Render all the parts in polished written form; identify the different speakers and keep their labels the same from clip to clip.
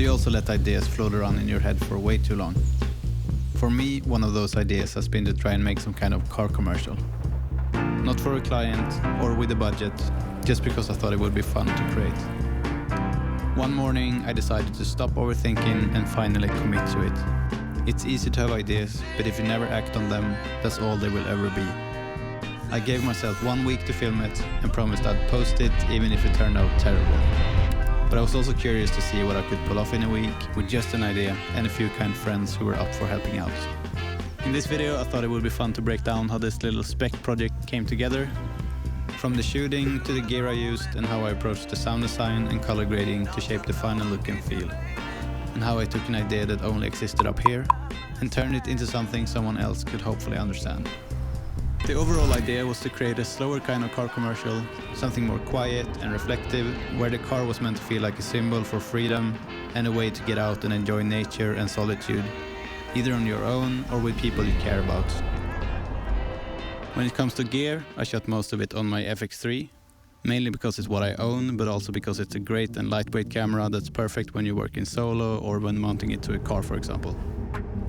Speaker 1: you also let ideas float around in your head for way too long? For me, one of those ideas has been to try and make some kind of car commercial. Not for a client or with a budget, just because I thought it would be fun to create. One morning I decided to stop overthinking and finally commit to it. It's easy to have ideas, but if you never act on them, that's all they will ever be. I gave myself 1 week to film it and promised I'd post it even if it turned out terrible. But I was also curious to see what I could pull off in a week with just an idea and a few kind friends who were up for helping out. In this video I thought it would be fun to break down how this little spec project came together. From the shooting to the gear I used and how I approached the sound design and color grading to shape the final look and feel. And how I took an idea that only existed up here and turned it into something someone else could hopefully understand. The overall idea was to create a slower kind of car commercial, something more quiet and reflective, where the car was meant to feel like a symbol for freedom and a way to get out and enjoy nature and solitude, either on your own or with people you care about. When it comes to gear, I shot most of it on my FX3, mainly because it's what I own, but also because it's a great and lightweight camera that's perfect when you work in solo or when mounting it to a car, for example.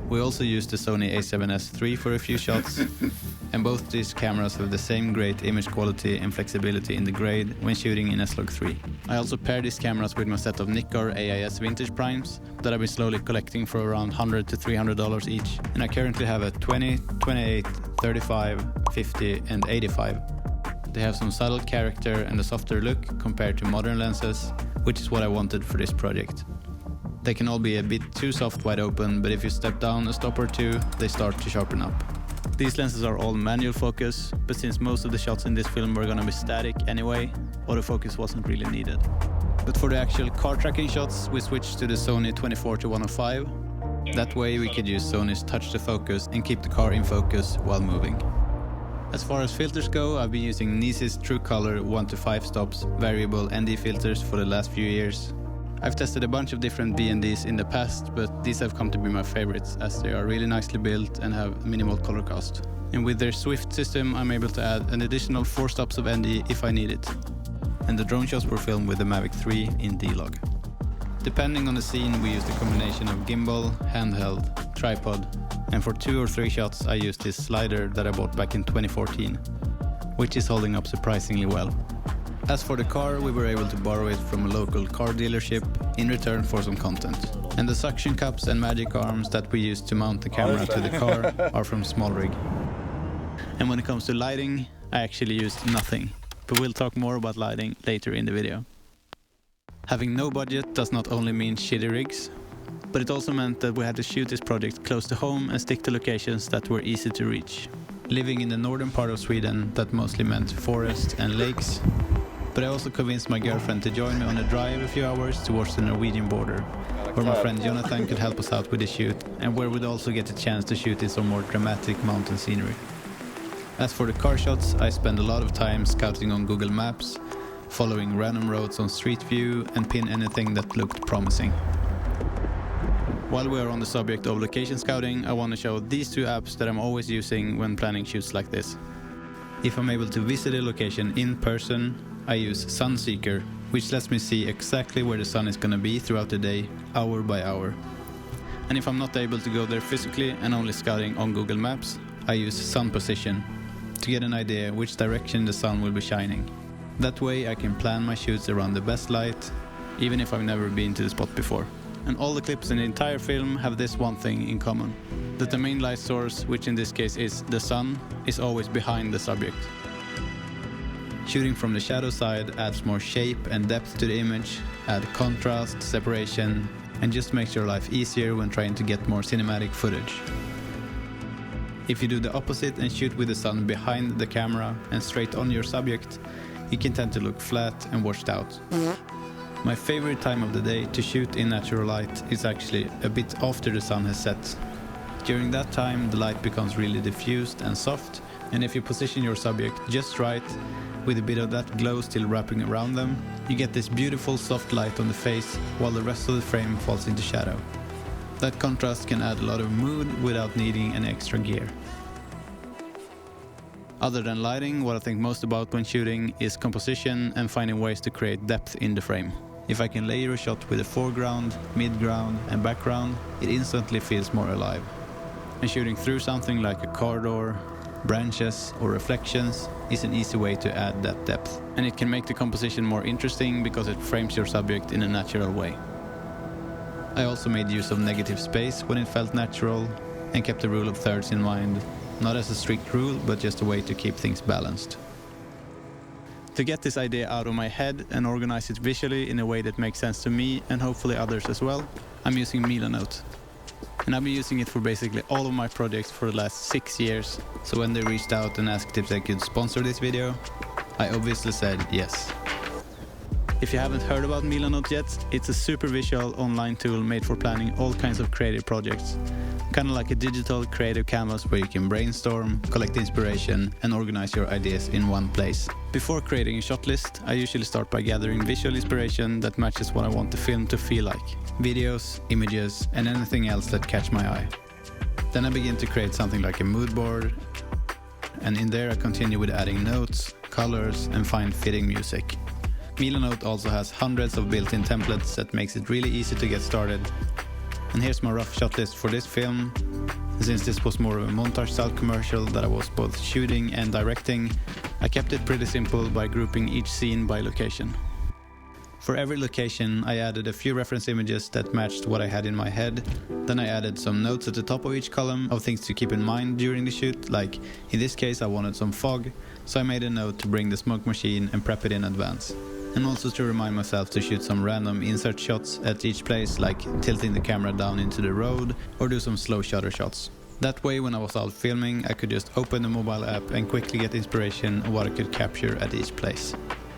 Speaker 1: We also used the Sony a7S III for a few shots, and both these cameras have the same great image quality and flexibility in the grade when shooting in S-Log3. I also paired these cameras with my set of Nikkor AIS vintage primes that I've been slowly collecting for around $100 to $300 each, and I currently have a 20, 28, 35, 50 and 85. They have some subtle character and a softer look compared to modern lenses, which is what I wanted for this project. They can all be a bit too soft wide open, but if you step down a stop or two, they start to sharpen up. These lenses are all manual focus, but since most of the shots in this film were gonna be static anyway, autofocus wasn't really needed. But for the actual car tracking shots, we switched to the Sony 24-105. That way we could use Sony's touch to focus and keep the car in focus while moving. As far as filters go, I've been using Nisis True Color 1 to 5 stops variable ND filters for the last few years. I've tested a bunch of different BNDs in the past, but these have come to be my favorites as they are really nicely built and have minimal color cost. And with their Swift system, I'm able to add an additional 4 stops of ND if I need it. And the drone shots were filmed with the Mavic 3 in D-Log. Depending on the scene, we used a combination of gimbal, handheld, tripod, and for 2 or 3 shots I used this slider that I bought back in 2014, which is holding up surprisingly well. As for the car, we were able to borrow it from a local car dealership in return for some content. And the suction cups and magic arms that we used to mount the camera to the car are from Smallrig. And when it comes to lighting, I actually used nothing, but we'll talk more about lighting later in the video. Having no budget does not only mean shitty rigs, but it also meant that we had to shoot this project close to home and stick to locations that were easy to reach. Living in the northern part of Sweden, that mostly meant forest and lakes. But I also convinced my girlfriend to join me on a drive a few hours towards the Norwegian border, where my friend Jonathan could help us out with the shoot, and where we'd also get a chance to shoot in some more dramatic mountain scenery. As for the car shots, I spent a lot of time scouting on Google Maps, following random roads on Street View, and pin anything that looked promising. While we are on the subject of location scouting, I want to show these 2 apps that I'm always using when planning shoots like this. If I'm able to visit a location in person, I use Sunseeker, which lets me see exactly where the sun is gonna be throughout the day, hour by hour. And if I'm not able to go there physically and only scouting on Google Maps, I use Sun Position to get an idea which direction the sun will be shining. That way I can plan my shoots around the best light, even if I've never been to the spot before. And all the clips in the entire film have this one thing in common, that the main light source, which in this case is the sun, is always behind the subject. Shooting from the shadow side adds more shape and depth to the image, add contrast, separation, and just makes your life easier when trying to get more cinematic footage. If you do the opposite and shoot with the sun behind the camera and straight on your subject, it can tend to look flat and washed out. My favorite time of the day to shoot in natural light is actually a bit after the sun has set. During that time, the light becomes really diffused and soft, and if you position your subject just right, with a bit of that glow still wrapping around them, you get this beautiful soft light on the face while the rest of the frame falls into shadow. That contrast can add a lot of mood without needing any extra gear. Other than lighting, what I think most about when shooting is composition and finding ways to create depth in the frame. If I can layer a shot with a foreground, midground and background, it instantly feels more alive. And shooting through something like a car door, branches or reflections is an easy way to add that depth. And it can make the composition more interesting because it frames your subject in a natural way. I also made use of negative space when it felt natural and kept the rule of thirds in mind, not as a strict rule but just a way to keep things balanced. To get this idea out of my head and organize it visually in a way that makes sense to me and hopefully others as well, I'm using Milanote. And I've been using it for basically all of my projects for the last 6 years, so when they reached out and asked if they could sponsor this video, I obviously said yes. If you haven't heard about Milanote yet, it's a super visual online tool made for planning all kinds of creative projects. Kind of like a digital creative canvas where you can brainstorm, collect inspiration and organize your ideas in one place. Before creating a shot list, I usually start by gathering visual inspiration that matches what I want the film to feel like. Videos, images and anything else that catch my eye. Then I begin to create something like a mood board, and in there I continue with adding notes, colors and find fitting music. Milanote also has hundreds of built-in templates that makes it really easy to get started. And here's my rough shot list for this film. Since this was more of a montage-style commercial that I was both shooting and directing, I kept it pretty simple by grouping each scene by location. For every location, I added a few reference images that matched what I had in my head. Then I added some notes at the top of each column of things to keep in mind during the shoot, like in this case I wanted some fog, so I made a note to bring the smoke machine and prep it in advance. And also to remind myself to shoot some random insert shots at each place, like tilting the camera down into the road or do some slow shutter shots. That way when I was out filming I could just open the mobile app and quickly get inspiration of what I could capture at each place.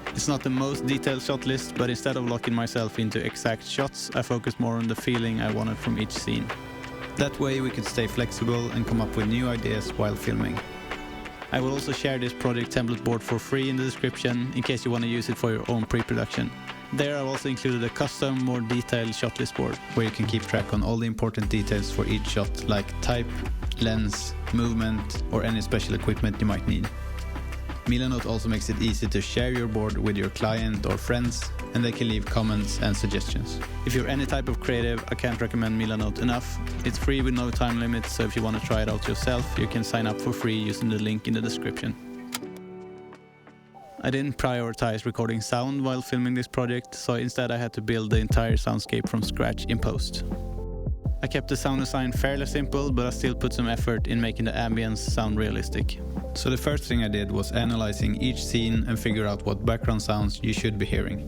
Speaker 1: It's not the most detailed shot list, but instead of locking myself into exact shots, I focused more on the feeling I wanted from each scene. That way we could stay flexible and come up with new ideas while filming. I will also share this project template board for free in the description in case you want to use it for your own pre-production. There I've also included a custom, more detailed shot list board where you can keep track on all the important details for each shot, like type, lens, movement or any special equipment you might need. Milanote also makes it easy to share your board with your client or friends, and they can leave comments and suggestions. If you're any type of creative, I can't recommend Milanote enough. It's free with no time limit, so if you want to try it out yourself, you can sign up for free using the link in the description. I didn't prioritize recording sound while filming this project, so instead I had to build the entire soundscape from scratch in post. I kept the sound design fairly simple, but I still put some effort in making the ambience sound realistic. So the first thing I did was analyzing each scene and figure out what background sounds you should be hearing.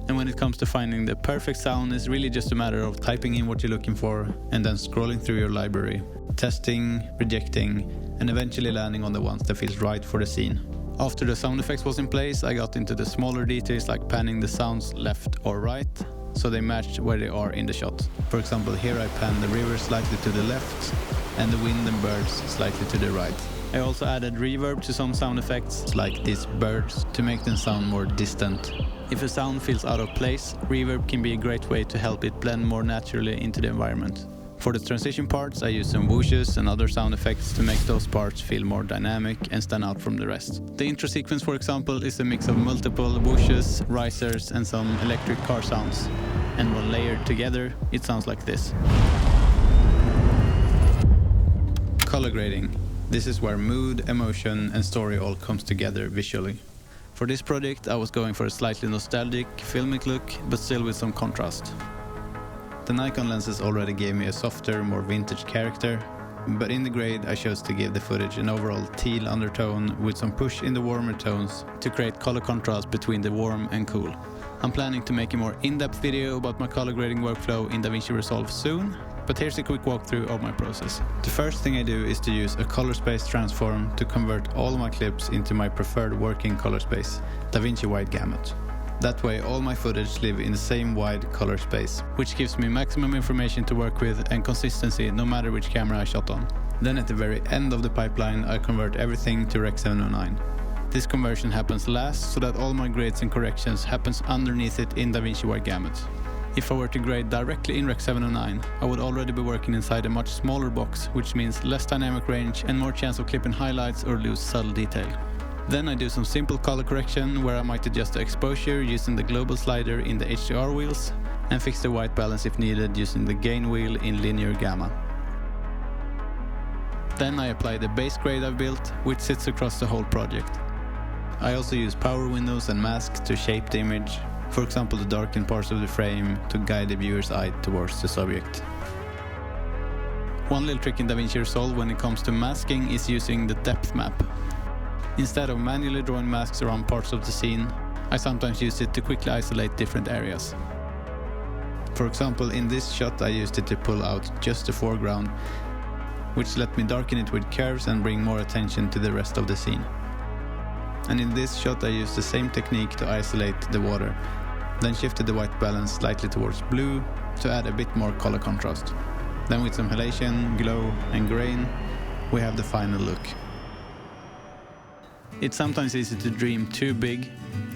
Speaker 1: And when it comes to finding the perfect sound, it's really just a matter of typing in what you're looking for and then scrolling through your library, testing, rejecting, and eventually landing on the ones that feels right for the scene. After the sound effects was in place, I got into the smaller details like panning the sounds left or right, so they matched where they are in the shot. For example, here I pan the river slightly to the left and the wind and birds slightly to the right. I also added reverb to some sound effects, like these birds, to make them sound more distant. If a sound feels out of place, reverb can be a great way to help it blend more naturally into the environment. For the transition parts, I use some whooshes and other sound effects to make those parts feel more dynamic and stand out from the rest. The intro sequence, for example, is a mix of multiple whooshes, risers and some electric car sounds. And when layered together, it sounds like this. Color grading. This is where mood, emotion and story all comes together visually. For this project I was going for a slightly nostalgic, filmic look, but still with some contrast. The Nikon lenses already gave me a softer, more vintage character, but in the grade I chose to give the footage an overall teal undertone with some push in the warmer tones to create color contrast between the warm and cool. I'm planning to make a more in-depth video about my color grading workflow in DaVinci Resolve soon, but here's a quick walkthrough of my process. The first thing I do is to use a color space transform to convert all my clips into my preferred working color space, DaVinci Wide Gamut. That way all my footage live in the same wide color space, which gives me maximum information to work with and consistency no matter which camera I shot on. Then at the very end of the pipeline I convert everything to Rec 709. This conversion happens last so that all my grades and corrections happens underneath it in DaVinci Wide Gamut. If I were to grade directly in Rec 709, I would already be working inside a much smaller box, which means less dynamic range and more chance of clipping highlights or lose subtle detail. Then I do some simple color correction where I might adjust the exposure using the global slider in the HDR wheels and fix the white balance if needed using the gain wheel in linear gamma. Then I apply the base grade I've built, which sits across the whole project. I also use power windows and masks to shape the image, for example the darkened parts of the frame to guide the viewer's eye towards the subject. One little trick in DaVinci Resolve when it comes to masking is using the depth map. Instead of manually drawing masks around parts of the scene, I sometimes use it to quickly isolate different areas. For example, in this shot I used it to pull out just the foreground, which let me darken it with curves and bring more attention to the rest of the scene. And in this shot I used the same technique to isolate the water, then shifted the white balance slightly towards blue to add a bit more color contrast. Then with some halation, glow and grain, we have the final look. It's sometimes easy to dream too big,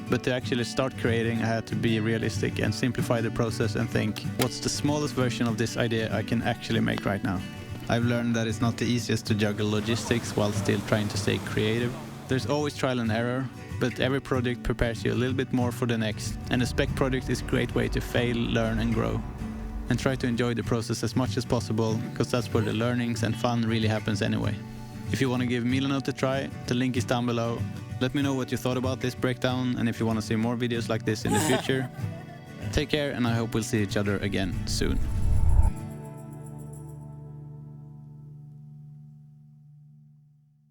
Speaker 1: but to actually start creating I had to be realistic and simplify the process and think, what's the smallest version of this idea I can actually make right now? I've learned that it's not the easiest to juggle logistics while still trying to stay creative. There's always trial and error, but every project prepares you a little bit more for the next, and a spec project is a great way to fail, learn and grow. And try to enjoy the process as much as possible, because that's where the learnings and fun really happens anyway. If you want to give Milanote a try, the link is down below. Let me know what you thought about this breakdown, and if you want to see more videos like this in the future. Take care, and I hope we'll see each other again soon.